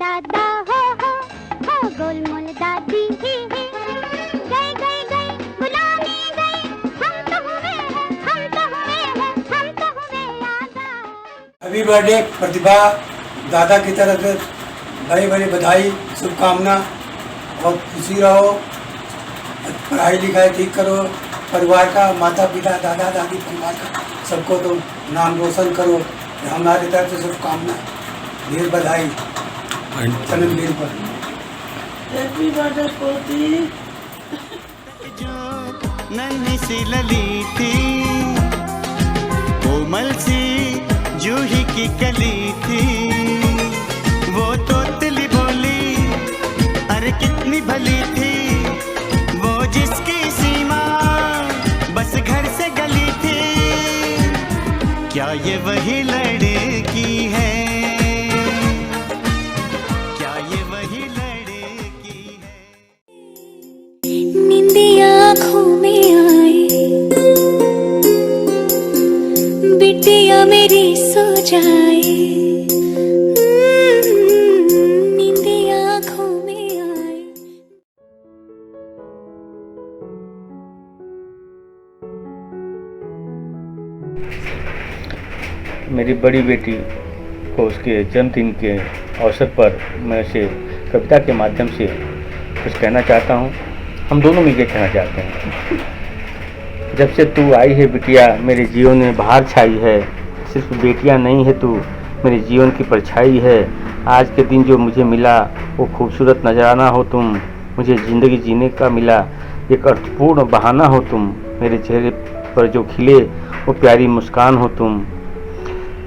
दादा हो गोलमोल दादी गए गए गए बुलाने गए हम तो हुए आजाद। हैप्पी बर्थडे प्रतिभा, दादा की तरफ से बड़ी बड़ी बधाई, शुभकामना। और खुशी रहो, पढ़ाई लिखाई ठीक करो, परिवार का, माता पिता, दादा दादी, परिवार का सबको तो नाम रोशन करो। हमारी तरफ से शुभकामना, ढेर बधाई जन्मदिन पर। हैप्पी बर्थडे पोती। जो नन्ही सी लली थी, कोमल सी जूही की कली थी, वो तोतली बोली अरे कितनी भली थी, वो जिसकी सीमा बस घर से गली थी। क्या ये वही लड़की है, क्या ये वही लड़की है। नींदी आँखों में आए, बिटिया मेरी सो जाए, नींदी आँखों में आए। मेरी बड़ी बेटी को उसके जन्मदिन के अवसर पर मैं उसे कविता के माध्यम से कुछ कहना चाहता हूँ। हम दोनों मिलकर कहना चाहते हैं। जब से तू आई है बिटिया, मेरे जीवन में बाहर छाई है। सिर्फ बेटियाँ नहीं है तू, मेरे जीवन की परछाई है। आज के दिन जो मुझे मिला वो खूबसूरत नजराना हो तुम, मुझे ज़िंदगी जीने का मिला एक अर्थपूर्ण बहाना हो तुम। मेरे चेहरे पर जो खिले वो प्यारी मुस्कान हो तुम,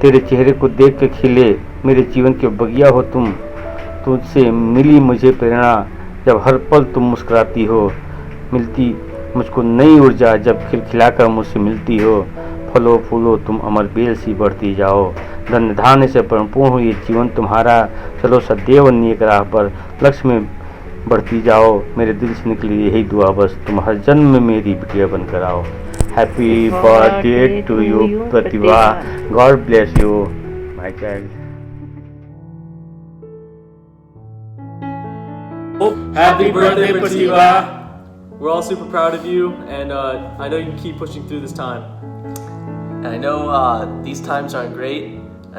तेरे चेहरे को देख के खिले मेरे जीवन के बगिया हो तुम। तुझसे मिली मुझे प्रेरणा जब हर पल तुम मुस्कुराती हो, मिलती मुझको नई ऊर्जा जब खिलखिलाकर मुझसे मिलती हो। फलो फूलो तुम अमर बेल सी बढ़ती जाओ, धन्य धान्य से परिपूर्ण हो ये जीवन तुम्हारा। चलो सदैव नेक राह पर लक्ष्य में बढ़ती जाओ, मेरे दिल से निकली यही दुआ बस, तुम हर जन्म में मेरी बिटिया बनकर आओ। Happy birthday to you Pratibha, God bless you my child. Happy birthday, Pratibha! We're all super proud of you, and I know you can keep pushing through this time. And I know these times aren't great,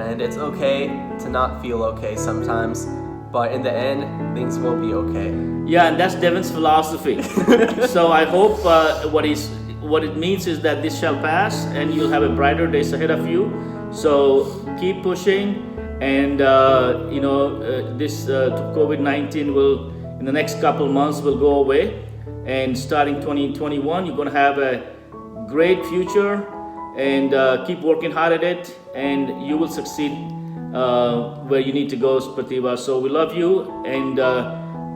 and it's okay to not feel okay sometimes, but in the end, things will be okay. Yeah, and that's Devin's philosophy. So I hope what it means is that this shall pass, and you'll have a brighter days ahead of you. So keep pushing, and this COVID-19 will, in the next couple months, will go away. And starting 2021, you're going to have a great future, and keep working hard at it, and you will succeed where you need to go, Pratibha. So we love you, and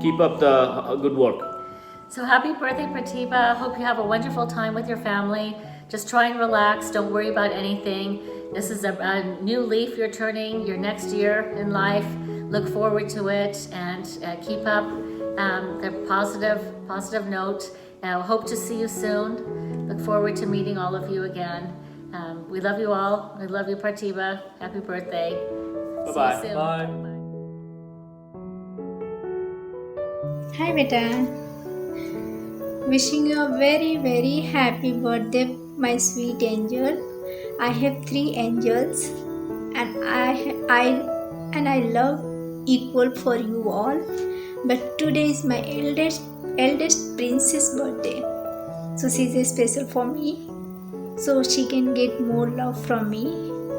keep up the good work. So happy birthday, Pratibha. Hope you have a wonderful time with your family. Just try and relax. Don't worry about anything. This is a new leaf you're turning, your next year in life. Look forward to it, and keep up the positive note. Hope to see you soon. Look forward to meeting all of you again. We love you all. We love you, Pratibha. Happy birthday. Bye-bye. See you soon. Bye. Hi beta, wishing you a very very happy birthday, my sweet angel. I have 3 angels, and I love equal for you all. But today is my eldest princess birthday, so she's special for me, so she can get more love from me.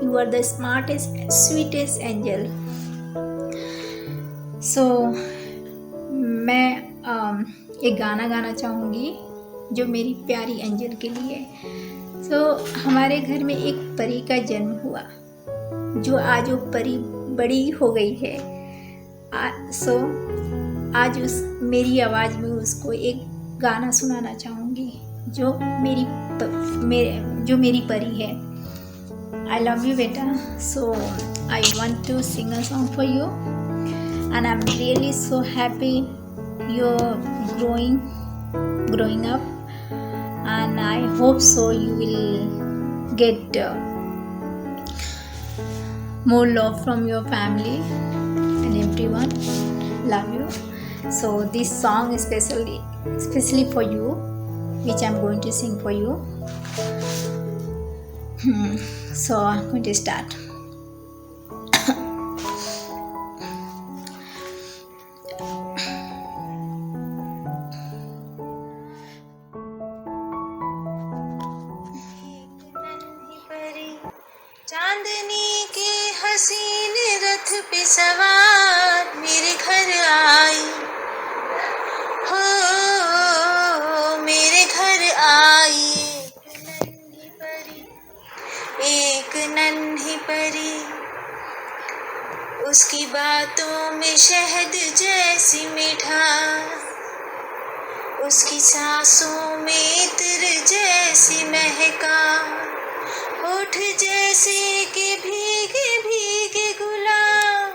You are the smartest, sweetest angel. So मैं एक गाना गाना चाहूँगी जो मेरी प्यारी angel के लिए। सो हमारे घर में एक परी का जन्म हुआ, जो आज वो परी बड़ी हो गई है। सो आज मेरी आवाज़ में उसको एक गाना सुनाना चाहूँगी जो मेरी परी है। I love you beta, so I want to sing a song for you, and I'm really so happy you're growing up, and I hope so you will get more love from your family, and and everyone. Love you. So this song is especially for you, which I'm going to sing for you. So I'm going to start. चांदनी के हसीन रथ पे सवार मेरे घर आई हो, मेरे घर आई एक नन्ही परी, उसकी बातों में शहद जैसी मीठा, उसकी सांसों में इत्र जैसी महका, होठ जैसे कि भीगे भीगे गुलाब,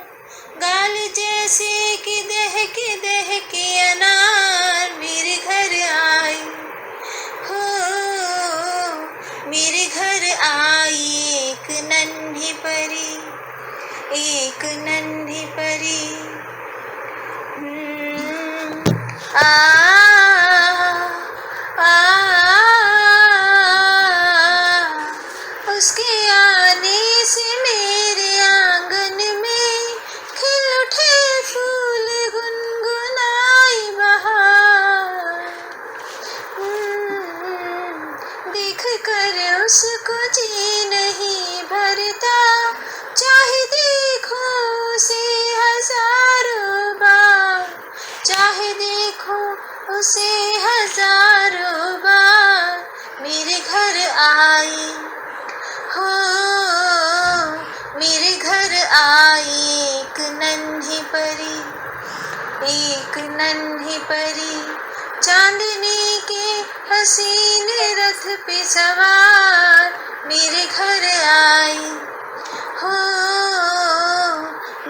गाल जैसे कि दहके अनार मेरे घर आई हो, मेरे घर आई एक नन्ही परी, एक नन्ही परी। उसके आने से मेरे आंगन में खिल उठे फूल, गुनगुनाई बहार। देख कर उसको जी नहीं भरता, चाहे देखो उसे हजारों बार, चाहे देखो उसे हजारों बार मेरे घर आई हो, मेरे घर आई एक नन्ही परी, एक नन्ही परी। चांदनी के हसीन रथ पे सवार मेरे घर आई हो,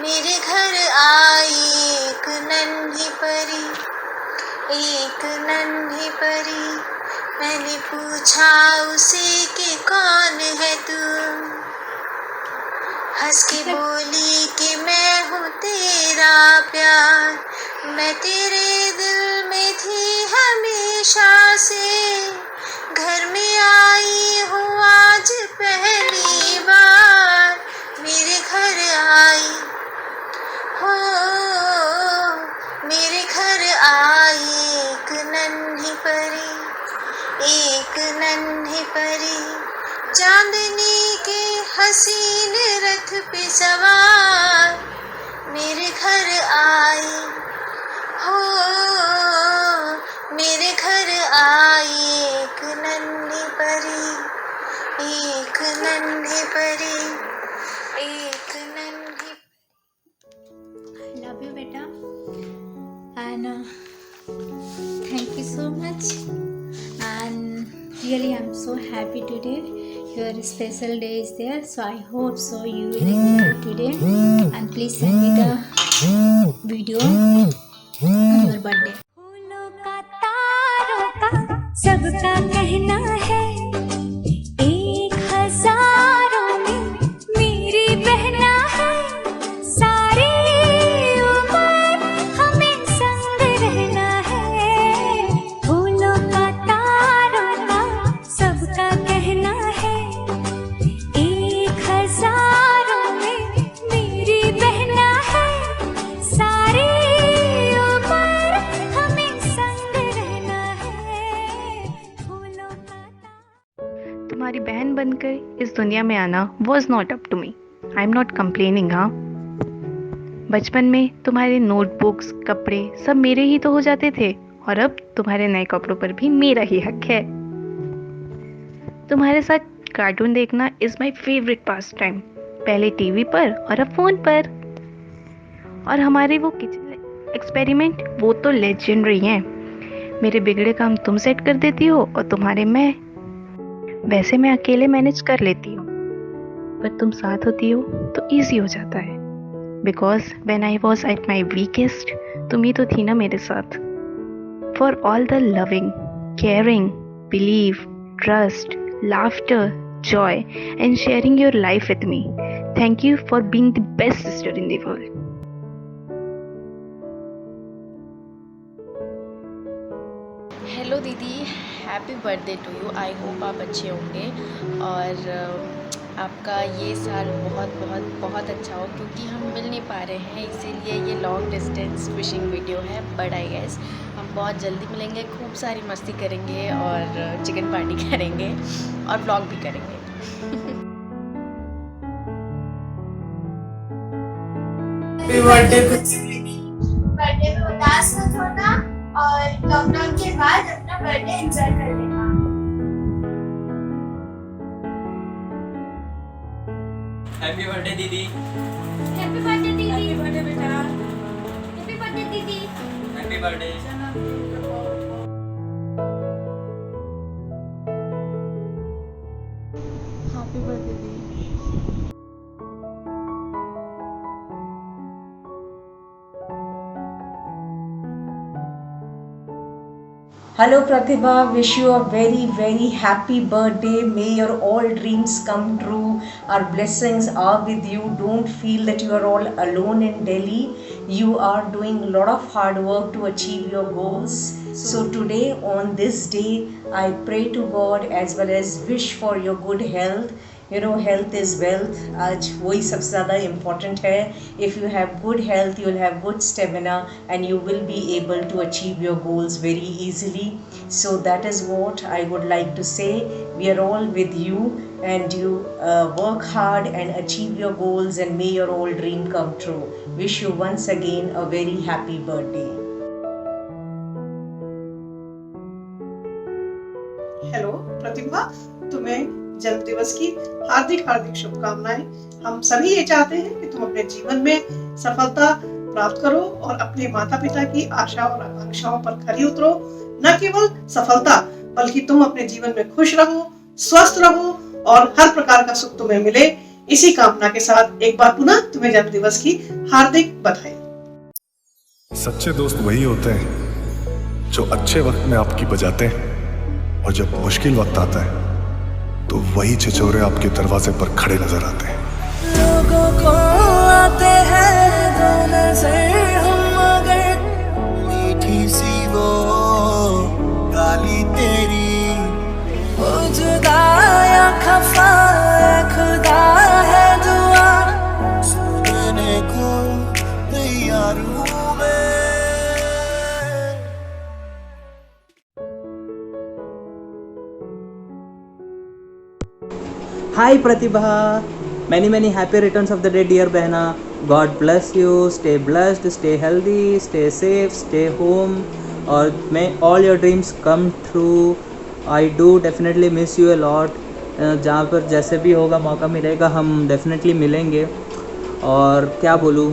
मेरे घर आई एक नन्ही परी, एक नन्ही परी। मैंने पूछा उसे कि कौन है तू, हंस के बोली कि मैं हूँ तेरा प्यार, मैं तेरे दिल में थी हमेशा से, घर में आई हूँ आज पहली बार मेरे घर आई हो, मेरे घर आई एक नन्ही परी, एक नन्ही परी। चांदनी के हसीन रथ पे सवार मेरे घर आई हो, मेरे घर आई एक नन्ही परी, एक नन्ही परी, एक नन्ही। I love you, beta, and thank you so much. And really, I'm so happy today. Your special day is there, so I hope so you will enjoy today. And please send me the video on your birthday. फूलों का तारों का सबका कहना है, एक हजारों में मेरी बहना है, सारी उम्र हमें संग रहना है। फूलों का तारों का सबका कहना है, एक हजारों में मेरी बहना है, सारी उम्र हमें संग रहना है। फूलों का तुम्हारी बहन बनकर इस दुनिया में आना was not up to me. I am not complaining. हाँ, बचपन में तुम्हारे नोटबुक्स कपड़े सब मेरे ही तो हो जाते थे, और अब तुम्हारे नए कपड़ों पर भी मेरा ही हक है। तुम्हारे साथ कार्टून देखना is my favourite pass time, पहले टीवी पर और अब फ़ोन पर। और हमारे वो किचन एक्सपेरिमेंट वो तो लेजेंडरी हैं। मेरे बिगड़े काम तुम सेट कर देती हो और तुम्हारे मैं। वैसे मैं अकेले मैनेज कर लेती हूँ, पर तुम साथ होती हो तो ईजी हो जाता है। Because when I was at my weakest तुम ही तो थी ना मेरे साथ। For all the loving, caring, believe, trust, laughter, joy, and sharing your life with me. Thank you for being the best sister in the world. Happy birthday to you. I hope आप अच्छे होंगे और आपका ये साल बहुत बहुत बहुत अच्छा हो, क्योंकि हम मिल नहीं पा रहे हैं इसीलिए ये लॉन्ग डिस्टेंस विशिंग वीडियो है। बट आई गेस हम बहुत जल्दी मिलेंगे, खूब सारी मस्ती करेंगे और चिकन पार्टी करेंगे और व्लॉग भी करेंगे। बर्थडे में उदास मत होना और लॉकडाउन के बाद अपना बर्थडे एंजॉय कर लेना। हैप्पी बर्थडे दीदी। हैप्पी बर्थडे दीदी। हैप्पी बर्थडे बेटा। हैप्पी बर्थडे दीदी। Happy birthday. हैप्पी बर्थडे दीदी। Hello Pratibha, wish you a very very happy birthday. May your all dreams come true. Our blessings are with you. Don't feel that you are all alone in Delhi. You are doing a lot of hard work to achieve your goals. So today on this day, I pray to God as well as wish for your good health. You know, health is wealth. आज वही सबसे ज़्यादा important है. If you have good health, you will have good stamina and you will be able to achieve your goals very easily. So that is what I would like to say. We are all with you and you work hard and achieve your goals and may your all dream come true. Wish you once again a very happy birthday. Hello Pratibha, तुम्हें जन्म दिवस की हार्दिक हार्दिक शुभकामनाएं। हम सभी ये चाहते हैं कि तुम अपने जीवन में सफलता प्राप्त करो और अपने माता पिता की आशा और आकांक्षाओं पर खरी उतरो। न केवल सफलता बल्कि तुम अपने जीवन में खुश रहो, स्वस्थ रहो और हर प्रकार का सुख तुम्हें मिले। इसी कामना के साथ एक बार पुनः तुम्हें जन्म दिवस की हार्दिक बधाई। सच्चे दोस्त वही होते हैं जो अच्छे वक्त में आपकी बजाते हैं और जब मुश्किल वक्त आता है तो वही छिछोरे आपके दरवाजे पर खड़े नजर आते हैं। लोगों को आते हैं दो नजर, हम मगर मीठी सी वो गाली तेरी, वो जुदा या खफा खुदा है दुआ सुनने को तैयार हूँ मैं। Hi Pratibha, many happy returns of the day dear Behna. God bless you, stay blessed, stay healthy, stay safe, stay home और may all your dreams come true. I do definitely miss you a lot. जहाँ पर जैसे भी होगा मौका मिलेगा हम definitely मिलेंगे। और क्या बोलूँ,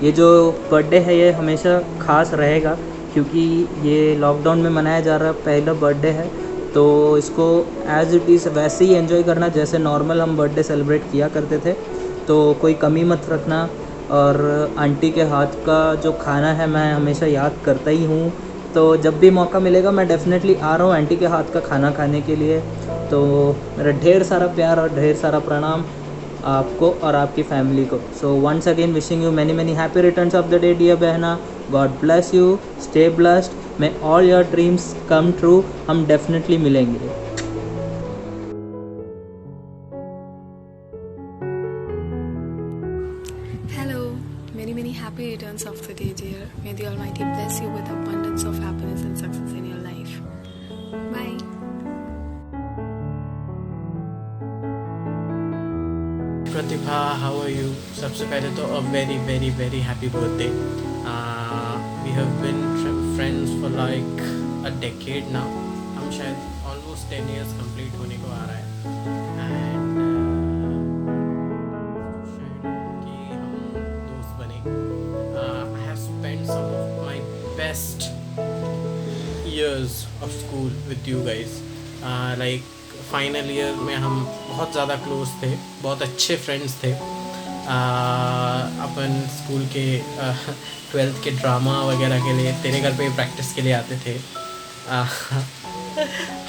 ये जो बर्थडे है ये हमेशा ख़ास रहेगा क्योंकि ये लॉकडाउन में मनाया जा रहा पहला बर्थडे है, तो इसको एज़ इट इज़ वैसे ही एंजॉय करना जैसे नॉर्मल हम बर्थडे सेलिब्रेट किया करते थे। तो कोई कमी मत रखना और आंटी के हाथ का जो खाना है मैं हमेशा याद करता ही हूँ। तो जब भी मौका मिलेगा मैं डेफ़िनेटली आ रहा हूँ आंटी के हाथ का खाना खाने के लिए। तो मेरा ढेर सारा प्यार और ढेर सारा प्रणाम आपको और आपकी फैमिली को। So once again wishing you many happy returns of the day dear बहना। God bless you, stay blessed, may all your dreams come true. हम definitely मिलेंगे। Hello, many happy returns of the day dear. May the Almighty bless you with abundance of happiness and success in your life. Bye. Pratibha, how are you? सबसे पहले तो a very happy birthday. We have been friends for like a decade now. हम शायद almost 10 years complete होने को आ रहा है and कि हम दोस्त बने। I have spent some of my best years of school with you guys. Like final year में हम बहुत ज़्यादा close थे, बहुत अच्छे friends थे। अपन स्कूल के 12th के ड्रामा वगैरह के लिए तेरे घर पे प्रैक्टिस के लिए आते थे।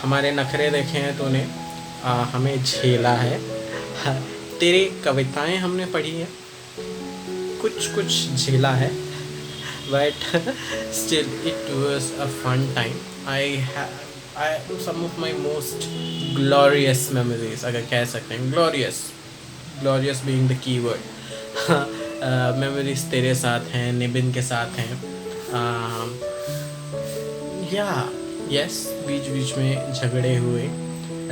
हमारे नखरे देखे हैं तूने, हमें झेला है। तेरी कविताएं हमने पढ़ी है, कुछ झेला है, but still it was a fun time. some of my most glorious memories, अगर कह सकते हैं, glorious being the key word. Memories तेरे साथ हैं, निबिन के साथ हैं. यस, बीच में झगड़े हुए,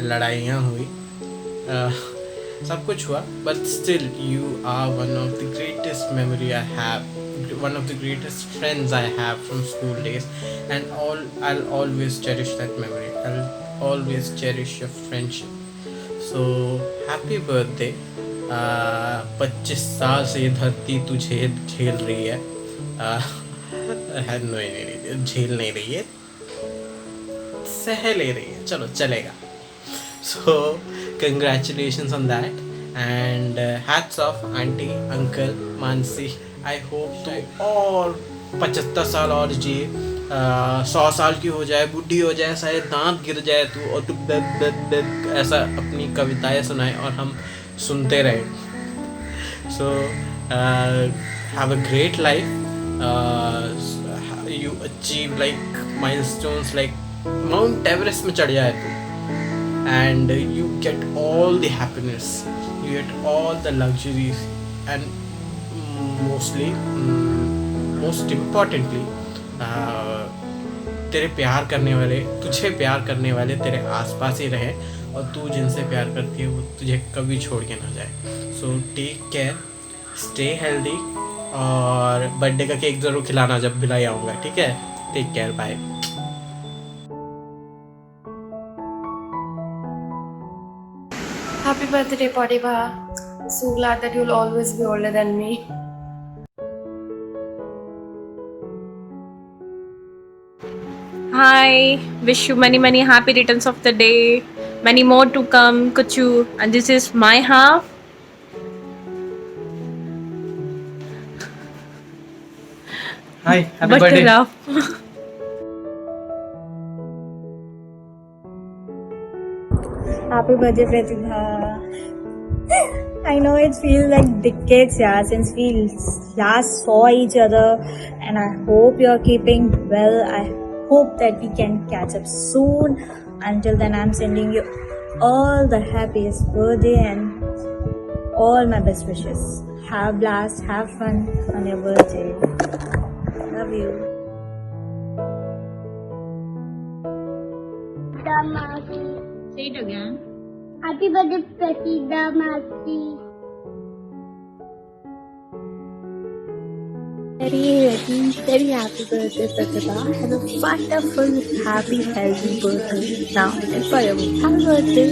लड़ाइयाँ हुई, सब कुछ हुआ, but still you are one of the greatest memory I have, one of the greatest friends I have from school days, and I'll always cherish that memory. I'll always cherish your friendship. So happy birthday. 25 साल से ये धरती तुझे झेल रही है. नहीं, झेल नहीं रही है, सह ले रही है, चलो चलेगा. So congratulations on that, and hats off auntie, uncle, Mansi. I hope to और 75 साल और जिए, 100 साल की हो जाए, बुढ़ी हो जाए, सारे दांत गिर जाए तू, और तू ऐसा अपनी कविताएं सुनाए और हम सुनते रहे. So have a great life. You achieve like milestones like Mount Everest में चढ़ जाए तू, and you get all the happiness, you get all the luxuries, and most importantly, तेरे प्यार करने वाले, तुझे प्यार करने वाले तेरे आसपास ही रहे, और तू जिनसे प्यार करती है वो तुझे कभी छोड़ के ना जाए. So take care, stay healthy, और बर्थडे का केक ज़रूर खिलाना जब भी लाई आऊँगा, ठीक है? Take care, bye. Happy birthday, Pratibha. So glad that you'll always be older than me. Hi, wish you many happy returns of the day, many more to come, Kuchu. And this is my half. Hi, happy birthday. Happy birthday, Pratibha. I know it feels like decades, yeah, since we last saw each other, and I hope you're keeping well. I hope that we can catch up soon. Until then, I'm sending you all the happiest birthday and all my best wishes. Have a blast, have fun on your birthday. Love you. Damasi. Say it again. Happy birthday, Pratibha Masi. Very happy birthday, Pratibha. Have a wonderful, happy, healthy birthday now and forever. Happy birthday.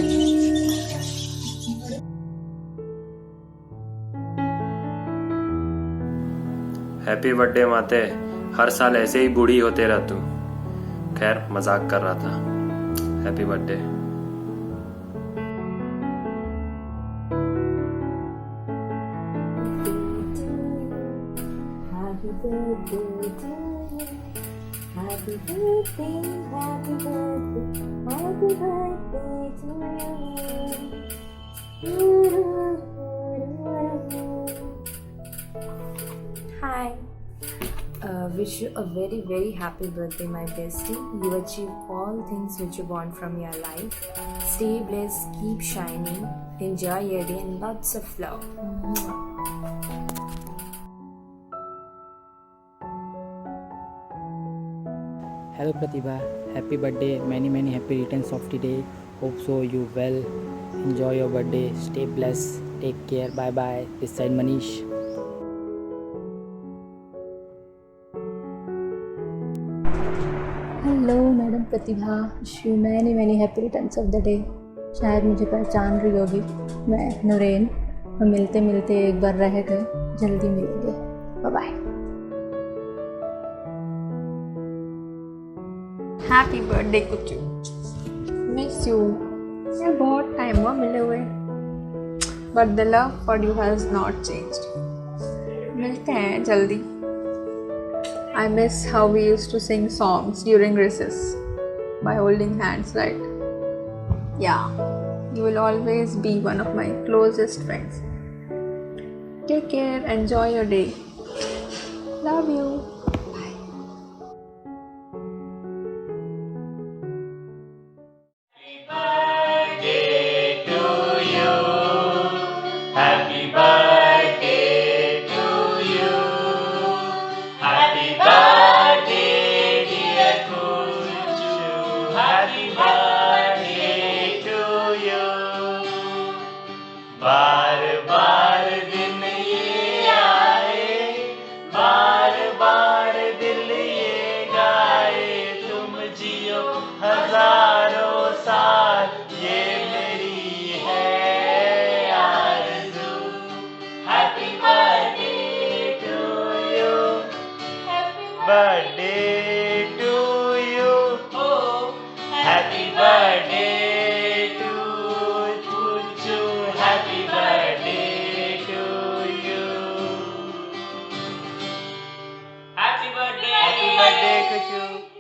Happy birthday माते, हर साल ऐसे ही बूढ़ी होते रह तू. खैर, मजाक कर रहा था. Happy birthday. Happy birthday to you. Happy birthday, happy birthday, happy birthday to you. Hi. Wish you a very happy birthday, my bestie. You achieve all things which you want from your life. Stay blessed, keep shining, enjoy your day, and lots of love. Hello Pratibha, happy birthday, many happy returns of the day. Hope so you well, enjoy your birthday, stay blessed, take care, bye bye. This side Manish. Hello madam Pratibha, wish you many happy returns of the day. शायद मुझे पहचान रही होगी, मैं नूरेन. हम मिलते मिलते एक बार रह गए, जल्दी मिलेंगे. Bye bye. हैप्पी बर्थडे कुचू. Miss you. यार बहुत टाइम हुआ मिले हुए, but the love for you has not changed. मिलते हैं जल्दी. I miss how we used to sing songs during recess by holding hands, right? Yeah, you will always be one of my closest friends. Take care, enjoy your day. Love you. birthday to Kuchu. Happy birthday to you. Happy birthday, Kuchu.